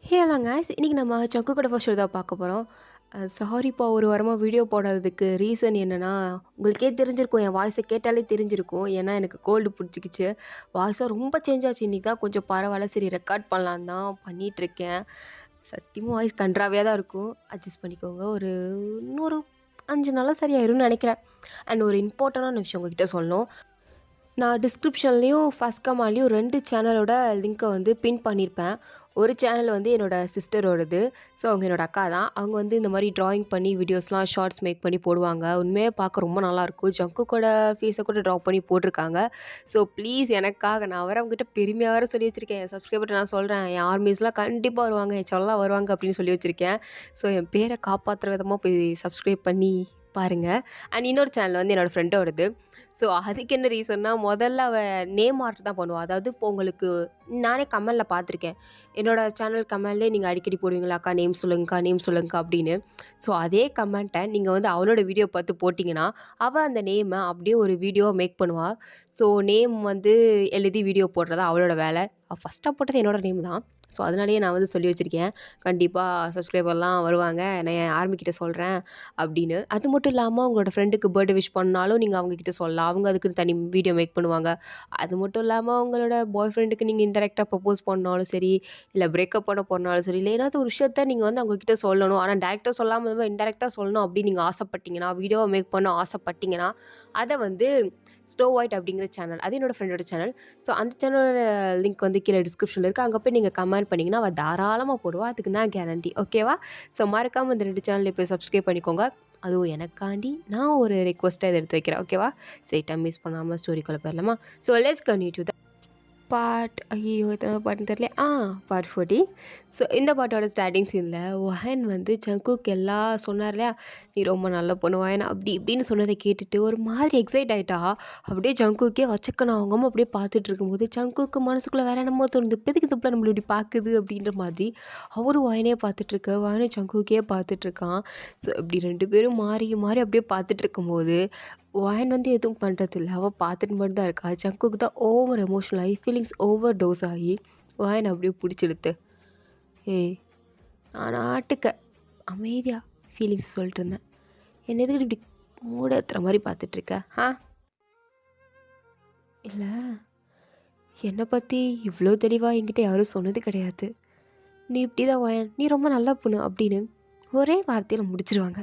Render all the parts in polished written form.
Hello guys, இன்னைக்கு நம்ம சக்கு கூட ஃபர்ஸ்ட் தான் பார்க்க போகிறோம். சாரிப்பா, ஒரு வாரமாக வீடியோ போடாததுக்கு ரீசன் என்னென்னா, உங்களுக்கே தெரிஞ்சிருக்கும், என் வாய்ஸை கேட்டாலே தெரிஞ்சிருக்கும். ஏன்னா எனக்கு கோல்டு பிடிச்சிக்கிச்சு. வாய்ஸாக ரொம்ப சேஞ்ச் ஆச்சு. இன்றைக்கி தான் கொஞ்சம் பரவாயில்ல, சரி ரெக்கார்ட் பண்ணலான்னு தான் பண்ணிகிட்ருக்கேன். சத்தியமாக வாய்ஸ் கன்றாவியாக தான் இருக்கும், அட்ஜஸ்ட் பண்ணிக்கோங்க. இன்னொரு 5 நாளாக சரியாயிரும்னு நினைக்கிறேன். அண்ட் ஒரு இம்பார்ட்டண்டான விஷயம் உங்ககிட்ட சொல்லணும். நான் டிஸ்கிரிப்ஷன்லேயும் ஃபஸ்ட் கமாண்ட்லேயும் 2 சேனலோட லிங்க்கை வந்து பின் பண்ணியிருப்பேன். ஒரு சேனல் வந்து என்னோடய சிஸ்டரோடது. ஸோ அவங்க என்னோடய அக்கா தான். அவங்க வந்து இந்த மாதிரி ட்ராயிங் பண்ணி வீடியோஸ்லாம் ஷார்ட்ஸ் மேக் பண்ணி போடுவாங்க. உண்மையாக பார்க்க ரொம்ப நல்லாயிருக்கும். ஜங்குக்கோட ஃபேஸை கூட ட்ரா பண்ணி போட்டிருக்காங்க. ஸோ ப்ளீஸ் எனக்காக நான் வேறு அவங்ககிட்ட பெருமையாக வேறு சொல்லி வச்சுருக்கேன். என் சப்ஸ்கிரைபர்கிட்ட நான் சொல்கிறேன், என் ஆர்மிஸ்லாம் கண்டிப்பாக வருவாங்க, என் சொல்லலாம் வருவாங்க அப்படின்னு சொல்லி வச்சுருக்கேன். ஸோ என் பேரை காப்பாற்றுற விதமாக போய் சப்ஸ்கிரைப் பண்ணி பாருங்கள். அண்ட் இன்னொரு சேனல் வந்து என்னோடய ஃப்ரெண்டோடது. ஸோ அதுக்கு என்ன ரீசன்னா, முதல்ல அவள் நேம் ஆர்ட் தான் பண்ணுவாள். அதாவது இப்போ உங்களுக்கு நானே கமெண்டில் பார்த்துருக்கேன். என்னோடய சேனல் கமெண்ட்லேயே நீங்கள் அடிக்கடி போடுவீங்களா, அக்கா நேம் சொல்லுங்கக்கா, நேம் சொல்லுங்கக்கா அப்படின்னு. ஸோ அதே கமெண்ட்டை நீங்கள் வந்து அவளோட வீடியோ பார்த்து போட்டிங்கன்னா, அவள் அந்த நேமை அப்படியே ஒரு வீடியோவை மேக் பண்ணுவாள். ஸோ நேம் வந்து எழுதி வீடியோ போடுறதா அவளோட வேலை. அவள் ஃபஸ்ட்டாக போட்டது என்னோடய நேம் தான். ஸோ அதனாலேயே நான் வந்து சொல்லி வச்சுருக்கேன், கண்டிப்பாக சப்ஸ்கிரைபர்லாம் வருவாங்க, நான் என் ஆர்மிக்கிட்ட சொல்கிறேன் அப்படின்னு. அது மட்டும் இல்லாமல் உங்களோட ஃப்ரெண்டுக்கு பர்த்டே விஷ் பண்ணாலும் நீங்கள் அவங்கக்கிட்ட சொல்லலாம். அவங்க அதுக்குன்னு தனி வீடியோ மேக் பண்ணுவாங்க. அது மட்டும் இல்லாமல் உங்களோட பாய் ஃப்ரெண்டுக்கு நீங்கள் இன்டெரக்டாக ப்ரப்போஸ் பண்ணாலும் சரி, இல்லை பிரேக்கப் பண்ண போனாலும் சரி, இல்லை ஏதாவது ஒரு விஷயத்த நீங்கள் வந்து அவங்கக்கிட்ட சொல்லணும், ஆனால் டேரெக்டாக சொல்லாமல் இந்த மாதிரி இன்டெரக்டாக சொல்லணும் அப்படின்னு நீங்கள் ஆசைப்பட்டீங்கன்னா, வீடியோவை மேக் பண்ண ஆசைப்பட்டீங்கன்னா, அதை வந்து ஸ்னோ ஒயிட் அப்படிங்கிற சேனல், அது என்னோடய ஃப்ரெண்டோட சேனல். ஸோ அந்த சேனலோட லிங்க் வந்து கீழே டிஸ்கிரிப்ஷனில் இருக்குது. அங்கே போய் நீங்கள் கமெண்ட் பண்ணிங்கன்னா அவள் தாராளமாக போடுவா. அதுக்கு நான் கேரண்டி. ஓகேவா? ஸோ மறக்காமல் இந்த 2 சேனலையும் போய் சப்ஸ்கிரைப் பண்ணிக்கோங்க. அதுவும் எனக்காண்டி நான் ஒரு ரெக்வஸ்ட்டாக இதை எடுத்து வைக்கிறேன். ஓகேவா? சரி, டைம் வேஸ்ட் பண்ணாமல் ஸ்டோரிக்குள்ளே போயிடலாமா? So let's continue to the part. ஐயோ, எத்தனை பாட்டுன்னு தெரியல. பார்ட் 40. ஸோ இந்த பாட்டோட ஸ்டார்டிங் சீனில் வஹன் வந்து ஜங்குக்கு எல்லாம் சொன்னார் இல்லையா, நீ ரொம்ப நல்ல பொண்ணு வஹன் அப்படி இப்படின்னு சொன்னதை கேட்டுட்டு ஒரு மாதிரி எக்ஸைட் ஆகிட்டா. அப்படியே ஜங்குக்கே வச்சுக்கணும் அவங்க அம்மா அப்படியே பார்த்துட்டு இருக்கும்போது ஜங்குக்கு மனசுக்குள்ளே வேற என்னமோ தோணுது, இப்போதைக்கு துப்பில் நம்மளை இப்படி பார்க்குது அப்படின்ற மாதிரி. அவரும் வயனே பார்த்துட்ருக்க, வயனே ஜங்குக்கே பார்த்துட்ருக்கான். ஸோ இப்படி 2 பேரும் மாறி மாறி அப்படியே பார்த்துட்டு இருக்கும்போது வயன் வந்து எதுவும் பண்ணுறதில்ல, அவள் பார்த்துட்டு மட்டும் தான் இருக்கா. ஜங்குக்கு தான் ஓவர் எமோஷனல் ஆகி ஃபீலிங்ஸ் ஓவர் டோஸ் ஆகி வயன் அப்படியே பிடிச்சிழுத்து, ஏய் நான் நாட்டுக்க அமைதியாக ஃபீலிங்ஸ் சொல்லிட்டு இருந்தேன், என்ன எதுக்கு இப்படி மூட ஏற்றுற மாதிரி பார்த்துட்ருக்க? இல்லை, என்னை பற்றி இவ்வளோ தெளிவாக என்கிட்ட யாரும் சொன்னது கிடையாது. நீ இப்படி தான் வயன், நீ ரொம்ப நல்லா பொண்ணு அப்படின்னு ஒரே வார்த்தையில் முடிச்சிருவாங்க.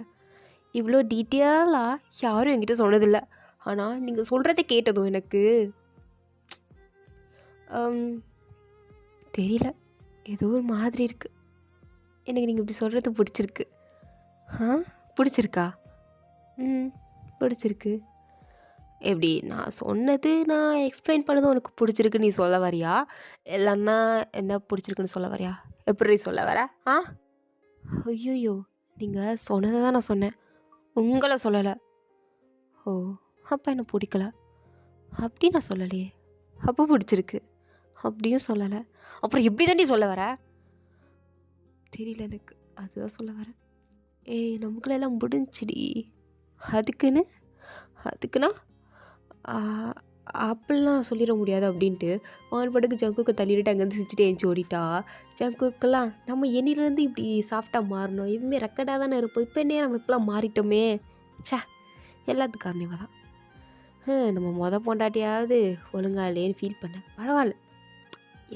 இவ்வளோ டீட்டெயிலாக யாரும் என்கிட்ட சொன்னதில்லை. ஆனால் நீங்கள் சொல்கிறத கேட்டதும் எனக்கு தெரியல, ஏதோ ஒரு மாதிரி இருக்குது. எனக்கு நீங்கள் இப்படி சொல்கிறது பிடிச்சிருக்கு. பிடிச்சிருக்கா? பிடிச்சிருக்கு. எப்படி நான் சொன்னது, நான் எக்ஸ்பிளைன் பண்ணது உனக்கு பிடிச்சிருக்கு நீ சொல்ல வரியா, இல்லைன்னா என்ன பிடிச்சிருக்குன்னு சொல்ல வரியா? எப்படி சொல்ல வர? ஐயோ, நீங்கள் சொன்னதை தான் நான் சொன்னேன், உங்களை சொல்லலை. ஓ, அப்போ என்ன பிடிக்கல அப்படி நான் சொல்லலையே. அப்போ பிடிச்சிருக்கு அப்படியும் சொல்லலை. அப்புறம் எப்படி தாண்டி சொல்ல வர? தெரியல எனக்கு, அதுதான் சொல்ல வரேன். ஏய், நமக்குள்ளெல்லாம் முடிஞ்சிடி. அதுக்குன்னா அப்படிலாம் சொல்லிட முடியாது அப்படின்ட்டு வான்படுக்கு ஜங்குக்கு தள்ளிட்டு அங்கேருந்து சிரிச்சுட்டு எழுந்துச்சி ஓடிட்டா. ஜங்குக்கெல்லாம் நம்ம என்னிலேருந்து இப்படி சாஃப்டாக மாறணும், இவங்க ரெக்கடாக தானே இருப்போம், இப்போ என்ன நம்ம இப்பெல்லாம் மாறிட்டோமே, சே எல்லாத்துக்கும் காரணம் தான். நம்ம பொண்டாட்டியாவது ஒழுங்கா இல்லையேன்னு ஃபீல் பண்ணேன். பரவாயில்ல,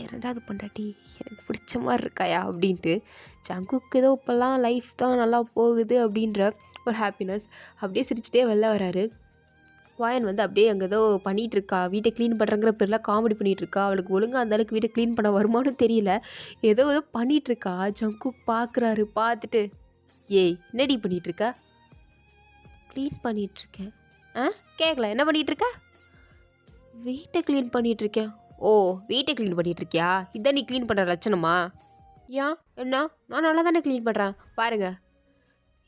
என் 2வது பொண்டாட்டி எனக்கு பிடிச்ச மாதிரி இருக்காயா அப்படின்ட்டு ஜங்குக்கு ஏதோ இப்போல்லாம் லைஃப் தான் நல்லா போகுது அப்படின்ற ஒரு ஹாப்பினஸ். அப்படியே சிரிச்சுட்டே வெளில வராரு. வாயன் வந்து அப்படியே அங்கே ஏதோ பண்ணிகிட்டு இருக்கா, வீட்டை க்ளீன் பண்ணுறங்கிற பேரில் காமெடி பண்ணிகிட்ருக்கா. அவளுக்கு ஒழுங்காக அந்தளவுக்கு வீட்டை க்ளீன் பண்ண வருமானு தெரியல, ஏதோ பண்ணிகிட்ருக்கா. ஜங்கு பார்க்குறாரு. பார்த்துட்டு, ஏய் என்னடி பண்ணிகிட்ருக்க? க்ளீன் பண்ணிகிட்ருக்கேன். கேட்கல, என்ன பண்ணிகிட்ருக்க? வீட்டை க்ளீன் பண்ணிகிட்ருக்கேன். ஓ, வீட்டை க்ளீன் பண்ணிகிட்ருக்கியா? இதான் நீ க்ளீன் பண்ணுற லட்சணமா? ஏன் என்ன? நான் நல்லா தானே க்ளீன் பண்ணுறேன் பாருங்க.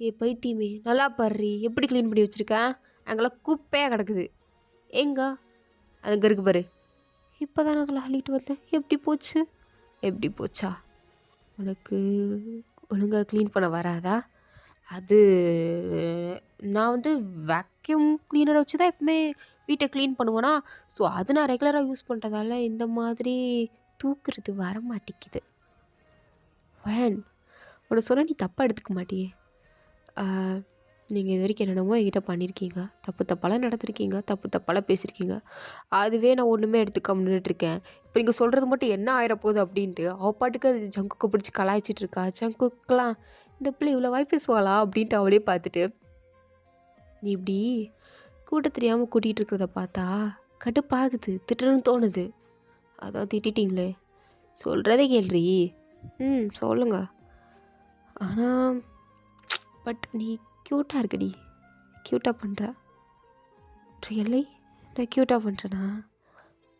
ஏ பைத்தியமே, நல்லா பாடுறி, எப்படி க்ளீன் பண்ணி வச்சுருக்கேன்? அங்கெல்லாம் குப்பையாக கிடக்குது. எங்க அங்கே இருக்கு பாரு. இப்போ தான் அதெல்லாம் அள்ளிட்டு வந்தேன். எப்படி போச்சா? உனக்கு ஒழுங்காக க்ளீன் பண்ண வராதா? அது நான் வந்து வேக்யூம் க்ளீனரை வச்சு தான் எப்பவுமே வீட்டை க்ளீன் பண்ணுவேனா. ஸோ அது நான் ரெகுலராக யூஸ் பண்ணுறதால இந்த மாதிரி தூக்குறது வர மாட்டேங்குது. வயன் உன்னை சொன்ன நீ தப்பாக எடுத்துக்க மாட்டியே. நீங்கள் இது வரைக்கும் என்னென்னமோ என்கிட்ட பண்ணியிருக்கீங்க, தப்பு தப்பாலாம் நடந்திருக்கீங்க, தப்பு தப்பாலாம் பேசியிருக்கீங்க. அதுவே நான் ஒன்றுமே எடுத்துக்காம நின்றுட்டுருக்கேன். இப்போ நீங்கள் சொல்கிறது மட்டும் என்ன ஆயிரப்போகுது அப்படின்ட்டு அவள் பாட்டுக்கு அது ஜங்குக்கை பிடிச்சி கலாய்ச்சிட்டு இருக்கா. ஜங்குக்கெலாம் இந்த பிள்ளை இவ்வளோ வாய் பேசுவாளா அப்படின்ட்டு அவளே பார்த்துட்டு, நீ இப்படி கூட்ட தெரியாமல் கூட்டிகிட்டு இருக்கிறத பார்த்தா கடுப்பாகுது, திட்டணும்னு தோணுது. அதான் திட்டிங்களே, சொல்கிறதே கேள்றி. சொல்லுங்க. ஆனால் பட் நீ க்யூட்டாக இருக்குடி, க்யூட்டாக பண்ணுற. ரியலி நான் க்யூட்டாக பண்ணுறேனா?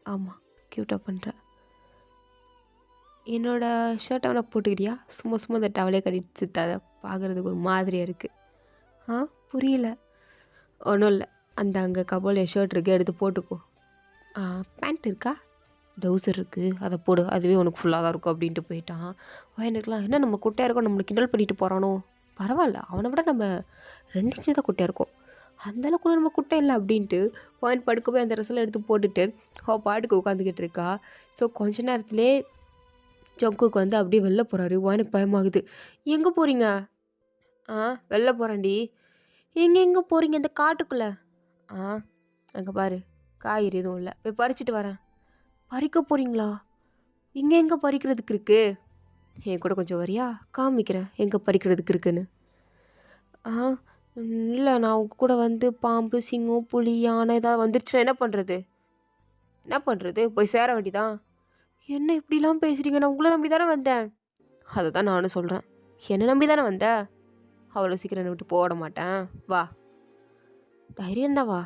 ஆமாம், க்யூட்டாக பண்ணுறேன். என்னோடய ஷர்ட்டை வேணா போட்டுக்கிறியா? சும்மா சும்மா இந்த டவலே கட்டிட்டு சுத்தாத, பார்க்குறதுக்கு ஒரு மாதிரியாக இருக்குது. புரியல. ஒன்றும் இல்லை, அந்த அங்கே கபோல் என் ஷர்ட் இருக்குது, எடுத்து போட்டுக்கோ. பேண்ட் இருக்கா? டவுசர் இருக்குது, அதை போடு, அதுவே உனக்கு ஃபுல்லாக தான் இருக்கும் அப்படின்ட்டு போயிட்டான். எனக்குலாம் என்ன நம்ம குட்டையாக இருக்கோம், நம்மளை கிண்டல் பண்ணிட்டு போகிறானோ. பரவாயில்ல, அவனை விட நம்ம 2 இன்ச்சு தான் குட்டையாக இருக்கும், அந்தளவுக்கு கூட நம்ம குட்டை இல்லை அப்படின்ட்டு வாயின் படுக்க போய் அந்த ட்ரெஸ்ஸெல்லாம் எடுத்து போட்டுட்டு அவள் பாட்டுக்கு உட்காந்துக்கிட்டு இருக்கா. ஸோ கொஞ்ச நேரத்துலேயே ஜங்குக்கு வந்து அப்படியே வெளில போகிறாரு. வாயினுக்கு பயமாகுது. எங்கே போகிறீங்க? வெளில போகிறேன்டி. எங்கே போகிறீங்க? இந்த காட்டுக்குள்ளே? அங்கே பாரு, காய்கறி எதுவும் இல்லை, போய் பறிச்சிட்டு வரேன். பறிக்க போகிறீங்களா? இங்கே எங்கே பறிக்கிறதுக்கு இருக்குது? என் கூட கொஞ்சம் வரியா, காமிக்கிறேன் எங்கே பறிக்கிறதுக்கு இருக்குன்னு. இல்லை, நான் உங்க கூட வந்து பாம்பு, சிங்கம், புலி, யானை ஏதாவது வந்துருச்சுன்னா என்ன பண்ணுறது? என்ன பண்ணுறது? போய் சேர வேண்டிதான். என்ன இப்படிலாம் பேசுகிறீங்க? நான் உங்களை நம்பி தானே வந்தேன். அதை தான் நானும் சொல்கிறேன். என்னை நம்பி தானே வந்தேன். அவ்வளோ சீக்கிரம் என்னை விட்டு போட மாட்டேன். வா, தைரியம் தான், வா.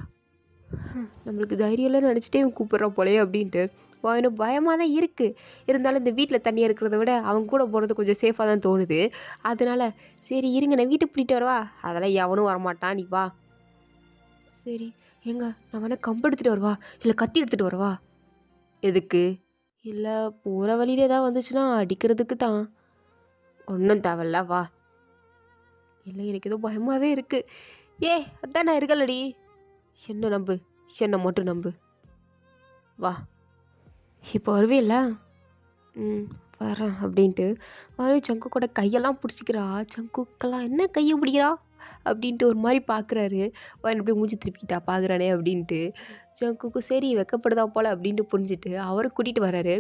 நம்மளுக்கு தைரியம் இல்லைன்னு நினச்சிட்டே கூப்பிட்றோம் போலையே அப்படின்ட்டு எனக்கு பயமாக தான் இருக்குது. இருந்தாலும் இந்த வீட்டில் தனியாக இருக்கிறத விட அவங்க கூட போகிறது கொஞ்சம் சேஃபாக தான் தோணுது. அதனால் சரி இருங்க, நான் வீட்டுக்கு போயிட்டு வரவா? அதெல்லாம் எவனும் வரமாட்டான், நீ வா. சரி ஏங்க, நான் வேணா கம்பு எடுத்துகிட்டு வரவா, இல்லை கத்தி எடுத்துகிட்டு வரவா? எதுக்கு? இல்லை போகிற வழியில் ஏதாவது வந்துச்சுன்னா அடிக்கிறதுக்கு தான். ஒன்றும் தேவையில்ல, வா. இல்லை எனக்கு ஏதோ பயமாகவே இருக்குது. அதான் நான் இருக்கலடி. என்ன நம்பு, என்னை மட்டும் நம்பு, வா. இப்போ வருவேல்ல? வரேன் அப்படின்ட்டு சங்கு கூட கையெல்லாம் பிடிச்சிக்கிறா. சங்குக்கெல்லாம் என்ன கையை பிடிக்கிறா அப்படின்ட்டு ஒரு மாதிரி பார்க்குறாரு. அப்படியே மூஞ்சி திருப்பிக்கிட்டா பார்க்குறானே அப்படின்ட்டு. சங்குக்கு சரி வெக்கப்படுதா போல் அப்படின்ட்டு புரிஞ்சுட்டு அவரை கூட்டிகிட்டு வராரு.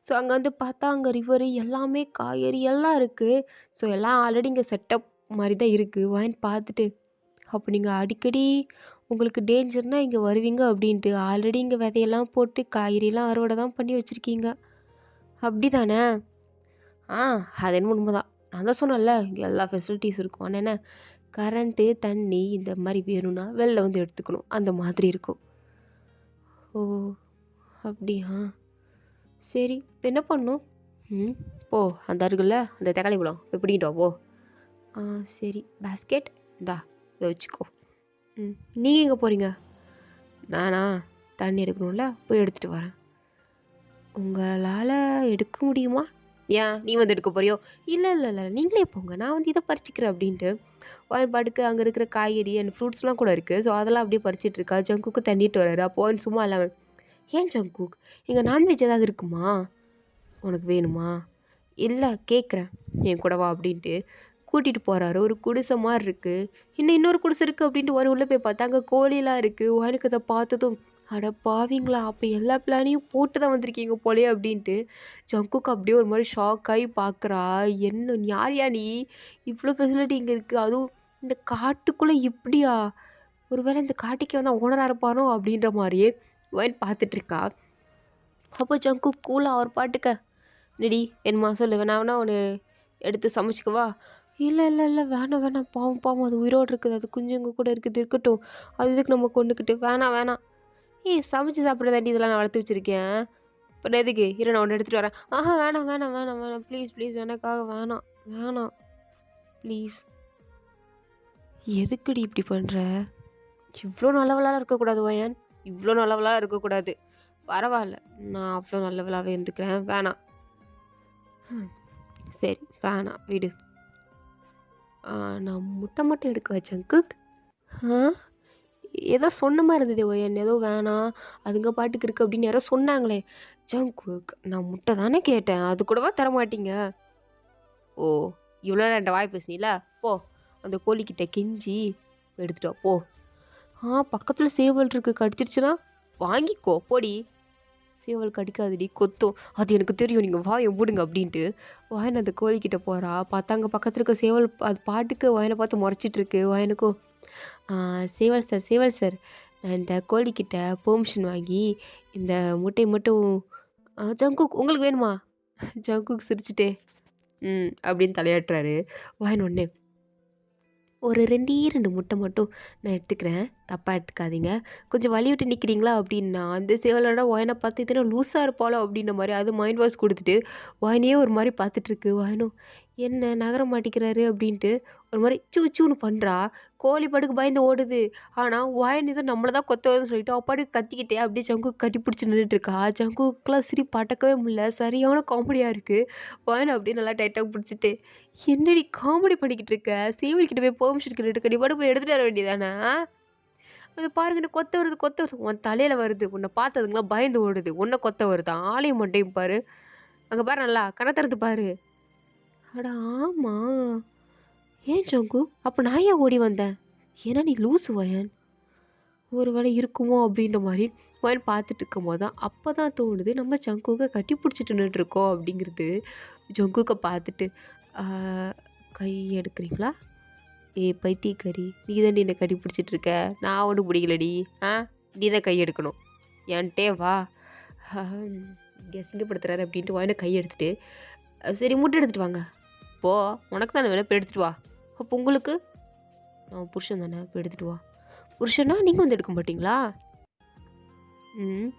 ஸோ அங்கே வந்து பார்த்தா அங்கே ரிவரு எல்லாமே காய்கறி எல்லாம் இருக்குது. ஸோ எல்லாம் ஆல்ரெடி இங்கே செட்டப் மாதிரி தான் இருக்குது. வாங்கிட்டு பார்த்துட்டு, அப்போ நீங்கள் அடிக்கடி உங்களுக்கு டேஞ்சர்னால் இங்கே வருவீங்க அப்படின்ட்டு ஆல்ரெடி இங்கே விதையெல்லாம் போட்டு காய்கறியெல்லாம் அறுவடை தான் பண்ணி வச்சுருக்கீங்க, அப்படி தானே? அது என்ன உண்மை தான். நான் தான் சொன்னேன்ல, இங்கே எல்லா ஃபெசிலிட்டிஸ் இருக்கும். ஆனால் என்ன, கரண்ட்டு, தண்ணி இந்த மாதிரி வேணும்னா வெளில வந்து எடுத்துக்கணும், அந்த மாதிரி இருக்கும். ஓ அப்படியா? சரி, இப்போ என்ன பண்ணணும்? போ, அந்த அருகில் அந்த தக்காளி பழம் போய் பிடிக்கிட்டு வா, போ. சரி, பேஸ்கெட் இந்தா, இதை வச்சுக்கோ. நீங்கள் எங்கே போகிறீங்க? நானா தண்ணி எடுக்கணும்ல, போய் எடுத்துகிட்டு வரேன். உங்களால் எடுக்க முடியுமா? ஏன் நீ வந்து எடுக்க போறியோ? இல்லை இல்லை இல்லை, நீங்களே போங்க, நான் வந்து இதை பறிச்சிக்கிறேன் அப்படின்ட்டு பாட்டுக்கு அங்கே இருக்கிற காய்கறி அண்ட் ஃப்ரூட்ஸ்லாம் கூட இருக்குது. ஸோ அதெல்லாம் அப்படியே பறிச்சிட்டு இருக்கா. ஜங்குக்கு தண்ணிட்டு வர்றாரு. அப்போது சும்மா இல்லாமல், ஏன் ஜங்குக் இங்கே நான்வெஜ் ஏதாவது இருக்குமா? உனக்கு வேணுமா? இல்லை கேட்குறேன், என் கூட வா அப்படின்ட்டு கூட்டிகிட்டு போகிறாரு. ஒரு குடிசை மாதிரி இருக்குது. இன்னொரு குடிசை இருக்குது அப்படின்ட்டு ஒரு உள்ளே போய் பார்த்தா அங்கே கோழிலாம் இருக்குது. எனக்கு அதை பார்த்ததும், அட பாவீங்களா, அப்போ எல்லா பிளானையும் போட்டு தான் வந்திருக்கீங்க போலே அப்படின்ட்டு ஜங்குக்கு அப்படியே ஒரு மாதிரி ஷாக் ஆகி பார்க்குறா. என்ன யாரையா நீ, இவ்வளோ ஃபெசிலிட்டி இங்கே இருக்குது, அதுவும் இந்த காட்டுக்குள்ளே இப்படியா? ஒருவேளை இந்த காட்டுக்கே வந்து ஓனராக இருப்பானோ அப்படின்ற மாதிரியே வாயின் பார்த்துட்ருக்கா. அப்போ ஜங்கு கூலாக அவர் பாட்டுக்க, நெடி என்னம்மா சொல்லு, வேணா ஒன்று எடுத்து சமைச்சிக்கவா? இல்லை இல்லை இல்லை, வேணாம் வேணாம், பாவம் பாவம், அது உயிரோடு இருக்குது, அது குஞ்சுங்க கூட இருக்குது, இருக்கட்டும், அது இதுக்கு நம்ம கொண்டுக்கிட்டு, வேணாம். சமைச்சு சாப்பிட்றதாண்டி இதெல்லாம் நான் வளர்த்து வச்சுருக்கேன், இப்போ எதுக்கு? இரு நான் ஒன்று எடுத்துகிட்டு வரேன். வேணாம் ப்ளீஸ் எனக்காக வேணாம் ப்ளீஸ். எதுக்குடி இப்படி பண்ணுற? இவ்வளோ நல்லவளாக இருக்கக்கூடாது வயன், இவ்வளோ நல்லவளாக இருக்கக்கூடாது. பரவாயில்ல, நான் அவ்வளோ நல்லவளாகவே இருந்துக்கிறேன், வேணாம். சரி வேணாம் விடு. நான் முட்டை மட்டும் எடுக்க வச்சேன் குக். ஏதோ சொன்ன மாதிரி இருந்தது ஒயன், ஏதோ வேணாம் அதுங்க பாட்டுக்கு இருக்குது அப்படின்னு யாரோ சொன்னாங்களே. ஜங்குக், நான் முட்டை தானே கேட்டேன், அது கூடவா தரமாட்டீங்க? ஓ! இவ்வளோ நேரம் என்ட்ட வாய் பேசுனீல, போ அந்த கோழிக்கிட்ட கெஞ்சி எடுத்துட்டு வா போ. பக்கத்துல சேவல் இருக்கு கடிச்சிருச்சுன்னா? வாங்கிக்கோ போடி. சேவல் கடிக்காதுடி கொத்தும். அது எனக்கு தெரியும் நீங்க வாய மூடுங்க அப்படின்ட்டு வாயன் அந்த கோழிக்கிட்ட போறா. பார்த்தா அங்க பக்கத்துல இருக்க சேவல் அது பாட்டுக்கு வாயன பார்த்து முறைச்சிட்டு இருக்கு. வாயனுக்கும் சேவல் சார் சேவல் சார் நான் இந்த கோழிக்கிட்ட பெர்மிஷன் வாங்கி இந்த முட்டைய மட்டும் ஜங்குக் உங்களுக்கு வேணுமா? ஜங்குக் சிரிச்சுட்டே அப்படின்னு தலையாட்டுறாரு. வாயன் ஒடனே ஒரு 2 2 முட்டை மட்டும் நான் எடுத்துக்கிறேன். தப்பா எடுத்துக்காதீங்க. கொஞ்சம் வழி விட்டு நிற்கிறீங்களா? அப்படின்னா, அந்த சேவலோட ஒயன பார்த்து இது என்ன லூஸா இருப்பாளோ அப்படின்ற மாரி அது மைண்ட் வாய்ஸ் குடுத்துட்டு, ஒயனையே ஒரு மாரி பார்த்துட்ருக்கு. ஒயனும் என்ன நகர மாட்டேங்கிறாரு அப்படின்ட்டு ஒரு மாரி சூ சூன்னு பண்றா. கோழி பாட்டுக்கு பயந்து ஓடுது. ஆனா, ஒயன் ஏதோ நம்மள தான் கொத்த வருதுன்னு சொல்லிட்டு அவ பாட்டுக்கு கத்திக்கிட்டே அப்படியே ஜங்குக் கட்டிப்பிடிச்சு நின்னுட்டுருக்கா. ஜங்குக்குலாம் சிரிப்பு அடக்கவே முடியல. சரியான காமெடியா இருக்கு. ஒயன அப்படியே நல்லா டைட்டா பிடிச்சிட்டு என்னடி காமெடி பண்ணிக்கிட்டு இருக்க? சேவல்கிட்ட போய் பெர்மிஷன் கேட்டுட்டு இருக்க. நீ பாட்டுக்கு போய் எடுத்துட்டு வர வேண்டியதானே! அது பாருங்க என்ன கொத்த வருது கொத்த வருது. உன் தலையில வருது. உன்ன பார்த்து அதுங்கலாம் பயந்து ஓடுது. உன்ன கொத்த வருதா? ஆளையும் மண்டையும் பாரு. அங்க பாரு நல்லா கண்ண திறந்து பாரு. அட ஆமா. ஏன் ஜங்கு? அப்ப நான் ஏன் ஓடி வந்தேன்? ஏன்னா நீ லூசு வயன். ஒரு வேளை இருக்குமோ அப்படின்ற மாரி வயன் பார்த்துட்டு இருக்கும்போது தான் அப்பதான் தோணுது நம்ம ஜங்குக்க கட்டி பிடிச்சிட்டு நின்னுட்டுருக்கோம் அப்படிங்கிறது. ஜங்குக்க பார்த்துட்டு, ஆ கை எடுக்கிறீங்களா? பைத்தியக்காரி! நீ தாண்டி என்ன கட்டி பிடிச்சிட்டு இருக்க. நான் ஒன்றும் பிடிக்கலடி. ஆ நீ தான் கை எடுக்கணும். என்ட்டே வா. இங்கே அசிங்கப்படுத்துறாரு அப்படின்ட்டு வாயின கை எடுத்துட்டு சரி முட்டை எடுத்துட்டு வாங்க. போ உனக்கு தானே வேணும் போய் எடுத்துட்டு வா. அப்போ உங்களுக்கு நான் புருஷன் தானே போய் எடுத்துட்டு வா. புருஷனா நீங்கள் வந்து எடுக்க மாட்டிங்களா? ம்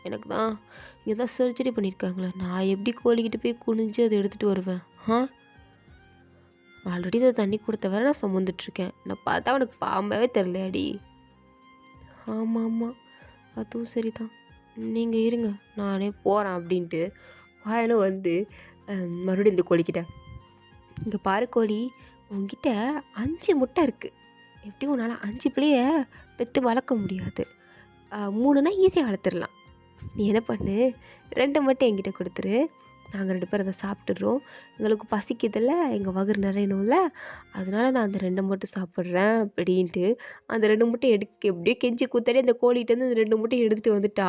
எனக்கு தான் இங்கே தான் சர்ஜரி பண்ணியிருக்காங்களே நான் எப்படி கோழிக்கிட்ட போய் குனிஞ்சு அதை எடுத்துகிட்டு வருவேன்? ஆல்ரெடி இதை தண்ணி கொடுத்த வேற நான் சுமந்துட்டுருக்கேன். நான் பார்த்தா அவனுக்கு பாம்பாவே தெரிலையாடி. ஆமாம் ஆமாம் அதுவும் சரிதான். நீங்கள் இருங்க நானே போகிறேன் அப்படின்ட்டு வாயனும் வந்து மறுபடியும் இந்த கோழிக்கிட்ட இங்கே பாரு கோழி உங்ககிட்ட 5 முட்டை இருக்குது. எப்படியும் உன்னால் 5 பிள்ளைய பெற்று வளர்க்க முடியாது. 3னா ஈஸியாக வளர்த்துடலாம். நீ என்ன பண்ணு 2 மட்டும் என்கிட்ட கொடுத்துரு. நாங்கள் 2 பேரும் அதை சாப்பிட்டுடுறோம். எங்களுக்கு பசிக்குதில்ல எங்கள் வகுறு நிறையணும்ல அதனால நான் அந்த 2 மட்டும் சாப்பிட்றேன் அப்படின்ட்டு அந்த 2 முட்டை எப்படியோ கெஞ்சி கூத்தாடி அந்த கோழிகிட்டேருந்து அந்த 2 முட்டையை எடுத்துகிட்டு வந்துட்டா.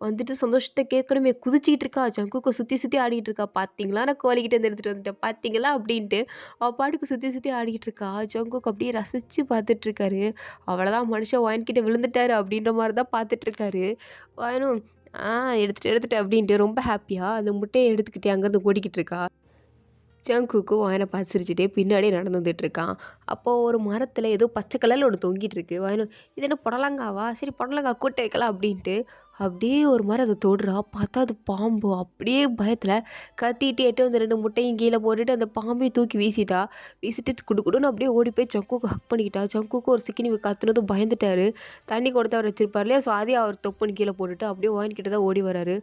வந்துட்டு சந்தோஷத்தை கேட்கணுமே குதிச்சிக்கிட்டு இருக்கா. ஜங்குக்கை சுற்றி சுற்றி ஆடிக்கிட்டு இருக்கா. பார்த்தீங்களா நான் கோழிகிட்டேருந்து எடுத்துகிட்டு வந்துட்டேன் பார்த்தீங்களா அப்படின்ட்டு அவள் பாட்டுக்கு சுற்றி சுற்றி ஆடிக்கிட்டு இருக்கா. ஜங்குக்கு அப்படியே ரசித்து பார்த்துட்ருக்காரு. அவ்வளோதான் மனுஷன் வாயின்கிட்ட விழுந்துட்டாரு அப்படின்ற மாதிரி தான் பார்த்துட்ருக்காரு. வாயனும் எடுத்துட்டேன் அப்படின்ட்டு ரொம்ப ஹாப்பியாக அந்த முட்டையை எடுத்துக்கிட்டே அங்கேருந்து ஓடிக்கிட்டு இருக்கா. ஜங்குக்கும் வாயனை பார்த்து சிரிச்சுட்டே பின்னாடியே நடந்து வந்துட்டுருக்கான். அப்போது ஒரு மரத்தில் ஏதோ பச்சை கலரில் ஒன்று தொங்கிட்டு இருக்கு. வாயனும் இது என்ன புடலங்காவா? சரி புடலங்காய் கூட்ட வைக்கலாம் அப்படின்ட்டு அப்படியே ஒரு மாதிரி அதை தொடுறா. பார்த்தா அது பாம்பு. அப்படியே பயத்தில் கத்திட்டு எட்டு அந்த 2 முட்டையும் கீழே போட்டுட்டு அந்த பாம்பையும் தூக்கி வீசிட்டா. வீசிட்டு குடுன்னு அப்படியே ஓடி போய் ஜங்குக்கு ஹக் பண்ணிக்கிட்டா. ஜங்குக்கு ஒரு சிக்கினி கத்துனதும் பயந்துட்டாரு. தண்ணி கொடுத்து அவர் வச்சிருப்பார் இல்லையா? ஸோ அதையும் அவர் தொப்புன்னு கீழே போட்டுட்டு அப்படியே வாயின் கிட்ட தான் ஓடி வராரு.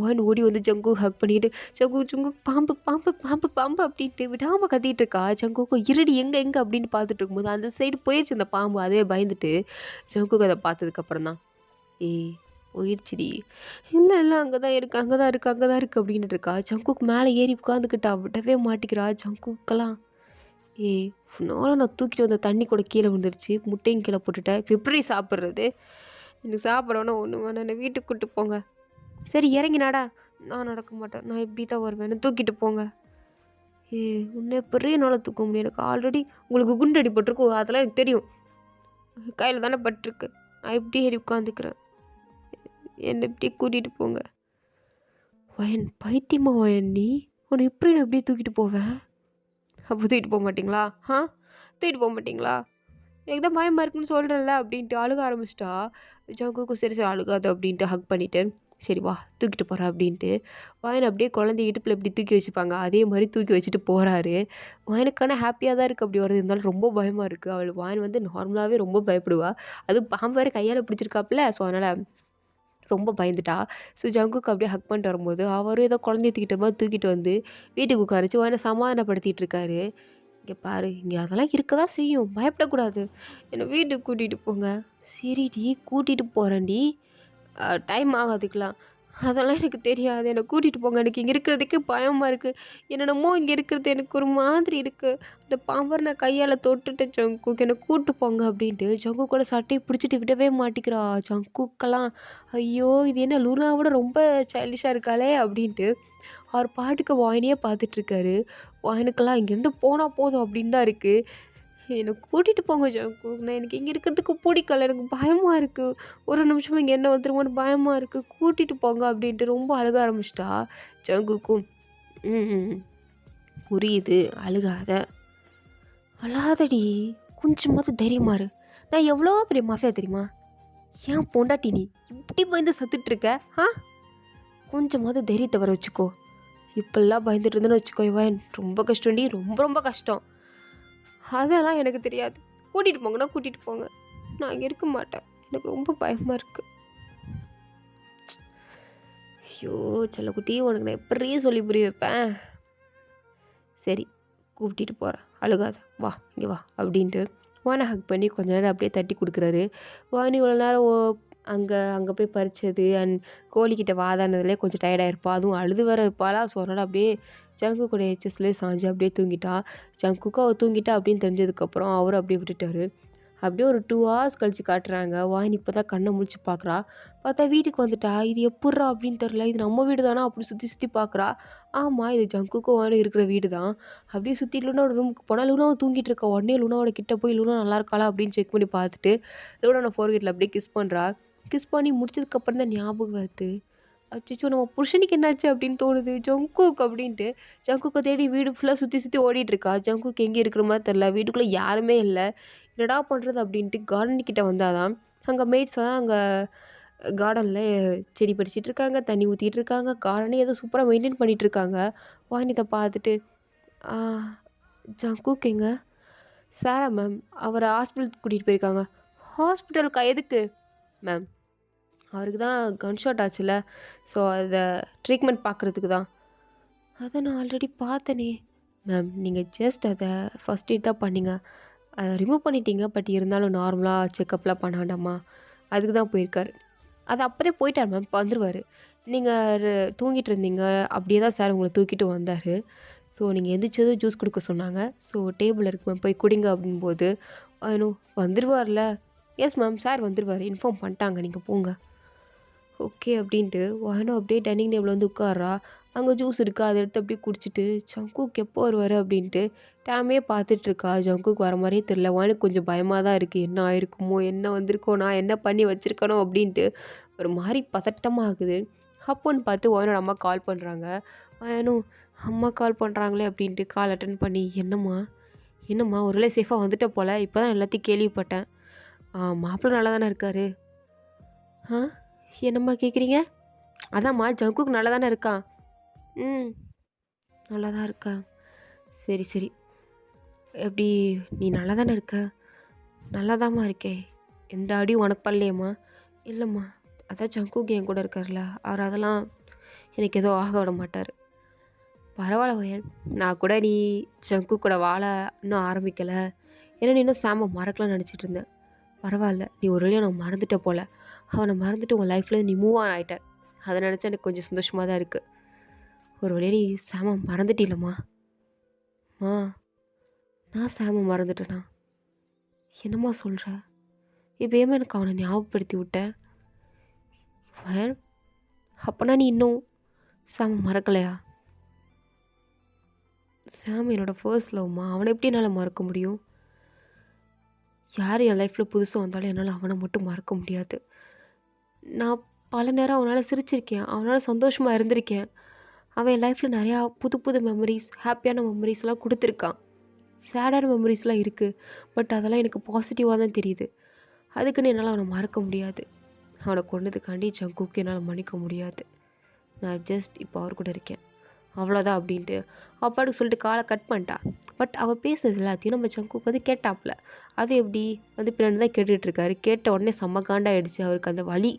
வாயின் ஓடி வந்து ஜங்கு ஹக் பண்ணிக்கிட்டு ஜங்கு பாம்பு பாம்பு பாம்பு பாம்பு அப்படின்ட்டு விடாமல் கத்திட்டு இருக்கா. ஜங்குக்கு இருடி எங்கே அப்படின்னு பார்த்துட்டு இருக்கும்போது அந்த சைடு போயிடுச்சு அந்த பாம்பு. அதே பயந்துட்டு ஜங்குக்கு அதை பார்த்ததுக்கப்புறம் தான் போயிடுச்சுடி. இல்லை அங்கே தான் இருக்குது அங்கே தான் இருக்குது அங்கே தான் இருக்குது அப்படின்ட்டு இருக்கா. ஜங்குக்கு மேலே ஏறி உட்காந்துக்கிட்டா விடவே மாட்டிக்கிறா. ஜங்குக்கெல்லாம் ஃபுல்லாக நான் தூக்கிட்டு வந்த தண்ணி கூட கீழே விழுந்துருச்சு. முட்டையும் கீழே போட்டுட்டேன். இப்போ எப்படி சாப்பிட்றது? எனக்கு சாப்பிடணும் ஒன்று வேணாம் என்னை வீட்டுக்கு கூப்பிட்டு போங்க. சரி இறங்கினாடா. நான் நடக்க மாட்டேன் நான் இப்படி தான் வருவேன் தூக்கிட்டு போங்க. உன்னை பெரிய நாளாக தூக்க முடியும். எனக்கு ஆல்ரெடி உங்களுக்கு குண்டு அடிபட்டிருக்கும் அதெல்லாம் எனக்கு தெரியும். கையில் தானே பட்டிருக்கு. நான் எப்படி ஏறி உட்காந்துக்கிறேன். என்னை இப்படி கூட்டிகிட்டு போங்க. வயன் பைத்தியமா வயன் நீ உன்னை எப்படி நான் எப்படியே தூக்கிட்டு போவேன்? அப்போ தூக்கிட்டு போக மாட்டிங்களா? தூக்கிட்டு போக மாட்டிங்களா? எனக்கு தான் பயமாக இருக்குன்னு சொல்கிறேன்ல அப்படின்ட்டு அழுக ஆரம்பிச்சிட்டா. ஜங்குக்கும் சரி சரி அழுகாது அப்படின்ட்டு ஹக் பண்ணிவிட்டு சரி வா தூக்கிட்டு போகிறா அப்படின்ட்டு வாயனை அப்படியே குழந்தை இடுப்பில் எப்படி தூக்கி வச்சுப்பாங்க அதே மாதிரி தூக்கி வச்சுட்டு போகிறாரு. வாயனுக்கான ஹாப்பியாக தான் இருக்குது அப்படி வரது. இருந்தாலும் ரொம்ப பயமாக இருக்குது. அவள் வாயன் வந்து நார்மலாகவே ரொம்ப பயப்படுவா. அதுவும் பாம்பு வேறு கையால் பிடிச்சிருக்காப்புல. ஸோ அதனால் ரொம்ப பயந்துட்டா. ஸோ ஜங்குக்கு அப்படியே ஹக் பண்ணிட்டு வரும்போது அவரும் ஏதோ குழந்தைய தூக்கிட்ட மாதிரி தூக்கிட்டு வந்து வீட்டுக்கு உட்காரிச்சு வாயனை சமாதானப்படுத்திட்டு இருக்காரு. இங்கே பாரு இங்கே அதெல்லாம் இருக்க தான் செய்யும் பயப்படக்கூடாது. என்னை வீட்டுக்கு கூட்டிகிட்டு போங்க. சரிடி கூட்டிகிட்டு போகிறேன்டி. டைம் ஆகாதுக்கலாம். அதெல்லாம் எனக்கு தெரியாது. என்ன கூட்டிட்டு போங்க. எனக்கு இங்க இருக்கிறதுக்கே பயமா இருக்கு. என்னென்னமோ இங்க இருக்கிறது எனக்கு ஒரு மாதிரி இருக்கு. அந்த பாம்பர நான் கையால தொட்டுட்டேன் ஜங்குக். என்ன கூட்டு போங்க அப்படின்ட்டு ஜங்குக்கோட சட்டைய பிடிச்சிட்டு விடவே மாட்டிக்கிறா. ஜங்குக்கெல்லாம் ஐயோ! இது என்ன லூனாவோட ரொம்ப சைல்டிஷா இருக்காளே அப்படின்ட்டு அவர் பாட்டுக்கு வாயினையே பார்த்துட்ருக்காரு. வாயனுக்கெல்லாம் இங்கேருந்து போனா போதும் அப்படின்னு தான் இருக்கு. என்ன கூட்டிட்டு போங்க ஜங்குக். நான் எனக்கு இங்க இருக்கிறதுக்கு பிடிக்கல. எனக்கு பயமா இருக்கு. ஒரு நிமிஷம் இங்க என்ன வந்துருமோன்னு பயமா இருக்கு. கூட்டிட்டு போங்க அப்படின்ட்டு ரொம்ப அழுக ஆரம்பிச்சிட்டா. ஜங்குக்கும் ம் ம் புரியுது. அழுகாத. அழாதடி. கொஞ்சமாவது தைரியமா இரு. நான் எவ்வளோ பெரிய மாஃபியா தெரியுமா? ஏன் பொண்டாட்டி நீ இப்படி பயந்து சத்துட்ருக்க? ஆ கொஞ்சமாவது தைரியத்தை வர வச்சுக்கோ. இப்படிலாம் பயந்துட்டு இருந்தேன்னு வச்சுக்கோயேன் ரொம்ப கஷ்டம்டி. ரொம்ப ரொம்ப கஷ்டம். அதெல்லாம் எனக்கு தெரியாது. கூட்டிட்டு போங்கன்னா கூட்டிட்டு போங்க. நான் இங்கே இருக்க மாட்டேன். எனக்கு ரொம்ப பயமா இருக்கு. ஐயோ! செல்லக்குட்டி உனக்கு நான் எப்படி சொல்லி புரிய வைப்பேன்? சரி கூட்டிட்டு போகிறேன். அழுகாத. வா இங்கே வா அப்படின்ட்டு வானை ஹக் பண்ணி கொஞ்ச நேரம் அப்படியே தட்டி கொடுக்குறாரு. வாணி இவ்வளோ நேரம் அங்கே அங்கே போய் பறிச்சது அண்ட் கோழிக்கிட்ட வாதானதுலேயே கொஞ்சம் டயர்டாக இருப்பா. அதுவும் அழுது வேற இருப்பாளா. ஸோ அதனால் அப்படியே ஜங்குக்குடைய செஸ்லேயே சாஞ்சு அப்படியே தூங்கிட்டா. ஜங்குக்கு அவள் தூங்கிட்டா அப்படின்னு தெரிஞ்சதுக்கப்புறம் அவரும் அப்படியே விட்டுட்டாரு. அப்படியே ஒரு 2 ஹார்ஸ் கழிச்சு காட்டுறாங்க. வாயினி இப்போ தான் கண்ணை முழிச்சு பார்க்குறா. பார்த்தா வீட்டுக்கு வந்துட்டா. இது எப்புட்றா அப்படின்னு தெரில. இது நம்ம வீடு தானா அப்படி சுற்றி சுற்றி பார்க்குறா. ஆமாம் இது ஜங்குக்கும் வாயினும் இருக்கிற வீடு தான். அப்படியே சுற்றி லூனாவோட ரூமுக்கு போனால் லூனாவும் தூங்கிட்டு இருக்கா. உடனே லூனாவோட கிட்ட போய் லூனா நல்லா இருக்காளா அப்படின்னு செக் பண்ணி பார்த்துட்டு லூனாவோட ஃபோர்கேட்டில் அப்படியே கிஸ் பண்ணுறா. கிஸ் பண்ணி முடிச்சதுக்கப்புறம் தான் ஞாபகம் வருது. அச்சச்சோ! நம்ம புருஷனுக்கு என்னாச்சு அப்படின்னு தோணுது. ஜங்குக் அப்படின்ட்டு ஜங்குக்க தேடி வீடு ஃபுல்லாக சுற்றி சுற்றி ஓடிட்டுருக்கா. ஜங்குக் எங்கே இருக்கிற மாதிரி தெரில. வீட்டுக்குள்ளே யாருமே இல்லை. என்னடா பண்ணுறது அப்படின்ட்டு கார்டன் கிட்ட வந்தால் தான் அங்கே மேட்ஸ்லாம் அங்கே கார்டனில் செடி பறிச்சிட்டு இருக்காங்க. தண்ணி ஊற்றிட்டு இருக்காங்க. கார்டனே ஏதோ சூப்பராக மெயின்டைன் பண்ணிகிட்டு இருக்காங்க. வாணிதை பார்த்துட்டு ஜங்குக் எங்க? சாரா மேம் அவரை ஹாஸ்பிட்டலுக்கு கூட்டிகிட்டு போயிருக்காங்க. ஹாஸ்பிட்டலுக்கா? எதுக்கு மேம்? அவருக்கு தான் கன் ஷாட் ஆச்சுல்ல. ஸோ அதை ட்ரீட்மெண்ட் பார்க்குறதுக்கு தான். அதை நான் ஆல்ரெடி பார்த்தனே. மேம் நீங்கள் ஜஸ்ட் அதை ஃபஸ்ட் எய்ட் தான் பண்ணீங்க. அதை ரிமூவ் பண்ணிட்டீங்க. பட் இருந்தாலும் நார்மலாக செக்கப்லாம் பண்ண வேண்டாமா? அதுக்கு தான் போயிருக்காரு. அது அப்போதே போயிட்டார் மேம். இப்போ வந்துருவார். நீங்கள் தூங்கிட்டு இருந்தீங்க. அப்படியே தான் சார் உங்களை தூக்கிட்டு வந்தார். ஸோ நீங்கள் எந்திரிச்சதும் ஜூஸ் கொடுக்க சொன்னாங்க. ஸோ டேபிள் இருக்கு மேம் போய் குடிங்க அப்படின்போது இன்னும் வந்துடுவார்ல. எஸ் மேம் சார் வந்துடுவார். இன்ஃபார்ம் பண்ணிட்டாங்க. நீங்கள் போங்க. ஓகே அப்படின்ட்டு வானும் அப்படியே டைனிங் டேபிள் வந்து உட்கார்றா. அங்கே ஜூஸ் இருக்கா அதை எடுத்து அப்படியே குடிச்சிட்டு ஜங்குக் எப்போ வருவார் அப்படின்ட்டு டைமே பார்த்துட்ருக்கா. ஜங்குக் வர மாதிரியே தெரில. வானுக்கு கொஞ்சம் பயமாக தான் இருக்குது. என்ன ஆயிருக்குமோ என்ன வந்திருக்கோ நான் என்ன பண்ணி வச்சுருக்கனோ அப்படின்ட்டு ஒரு மாதிரி பதட்டமாக ஆகுது. அப்போன்னு பார்த்து வானோட அம்மா கால் பண்ணுறாங்க. வானும் அம்மா கால் பண்ணுறாங்களே அப்படின்ட்டு கால் அட்டன் பண்ணி என்னம்மா என்னம்மா ஒரு வேளை சேஃபாக வந்துட்ட போல். இப்போ தான் எல்லாத்தையும் கேள்விப்பட்டேன். மாப்பிள்ளை நல்லா தானே இருக்கார்? ஆ என்னம்மா கேட்குறீங்க? அதாம்மா ஜங்குக் நல்லா தானே இருக்கான். ம் நல்லா தான் இருக்கா. சரி சரி. எப்படி நீ நல்லா தானே இருக்க? நல்லா தாம்மா இருக்கேன். எந்த அடியும் உனக்கு பண்ணலையேம்மா? இல்லைம்மா அதான் ஜங்குக் என் கூட இருக்கார்ல அவர் அதெல்லாம் எனக்கு எதுவும் ஆக விட மாட்டார். பரவாயில்ல வயன். நான் கூட நீ ஜங்குக் கூட வாழ இன்னும் ஆரம்பிக்கலை. ஏன்னா நீ இன்னும் சாமை மறக்கலாம்னு நினச்சிட்டு இருந்தேன். பரவாயில்ல நீ ஒரு வழியாக நான் மறந்துட்ட போல். அவனை மறந்துட்டு உன் லைஃப்பில் நீ மூவ் ஆன் ஆகிட்ட. அதை நினச்சா எனக்கு கொஞ்சம் சந்தோஷமாக தான் இருக்குது. ஒரு வழியாக நீ சாமை மறந்துட்டில்லம்மா. நான் சாமை மறந்துட்டேனா? என்னம்மா சொல்கிற? இப்போ ஏமா எனக்கு அவனை ஞாபகப்படுத்தி விட்டேன்? வேன் அப்போனா நீ இன்னும் சாமை மறக்கலையா? சாம் என்னோடய ஃபர்ஸ்ட் லவ்மா. அவனை எப்படி என்னால் மறக்க முடியும்? யார் என் லைஃப்பில் புதுசாக வந்தாலும் என்னால் அவனை மட்டும் மறக்க முடியாது. நான் பல நேரம் அவனால் சிரிச்சிருக்கேன். அவனால் சந்தோஷமாக இருந்திருக்கேன். அவன் என் லைஃப்பில் நிறையா புது புது மெமரிஸ் ஹாப்பியான மெமரிஸ்லாம் கொடுத்துருக்கான். சேடான மெமரிஸ்லாம் இருக்குது. பட் அதெல்லாம் எனக்கு பாசிட்டிவாக தான் தெரியுது. அதுக்குன்னு என்னால் அவனை மறக்க முடியாது. அவனை கொண்டதுக்காண்டி ஜங்குக்கு என்னால் மன்னிக்க முடியாது. நான் ஜஸ்ட் இப்போ அவர் கூட இருக்கேன் அவ்வளோதான் அப்படின்ட்டு அப்பாட்டுக்கு சொல்லிட்டு காலை கட் பண்ணிட்டா. பட் அவள் பேசுனது எல்லாத்தையும் நம்ம ஜங்குக்கு வந்து கேட்டாப்புல. அது எப்படி வந்து பின்னாடி தான் கேட்டுட்ருக்காரு. கேட்ட உடனே செம்ம காண்டாயிடுச்சு அவருக்கு. அந்த வலி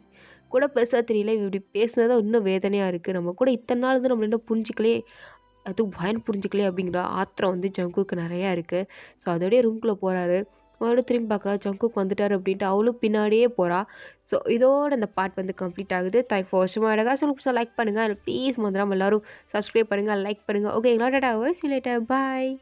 கூட பேச தெரியல. இப்படி பேசுனதான் இன்னும் வேதனையாக இருக்குது. நம்ம கூட இத்தனை நாள் வந்து நம்மள என்ன புரிஞ்சிக்கலே, அதுவும் பயன் புரிஞ்சிக்கலே அப்படிங்கிற ஆத்திரம் வந்து ஜங்குக்கு நிறையா இருக்குது. ஸோ அதோடய ரூம்குள்ளே போகிறாரு. மறுபடியும் திரும்பி பார்க்குறா ஜங்குக் வந்துட்டாரு அப்படின்ட்டு அவளும் பின்னாடியே போறா. ஸோ இதோட இந்த பார்ட் வந்து கம்ப்ளீட் ஆகுது. தேங்க் ஃபார் வாட்சிங் மை வீடியோ. உங்களுக்கு லைக் பண்ணுங்க. ப்ளீஸ் மறந்துடாம எல்லாரும் சப்ஸ்கிரைப் பண்ணுங்க, லைக் பண்ணுங்க. ஓகேங்களா? Tata. C you later. Bye.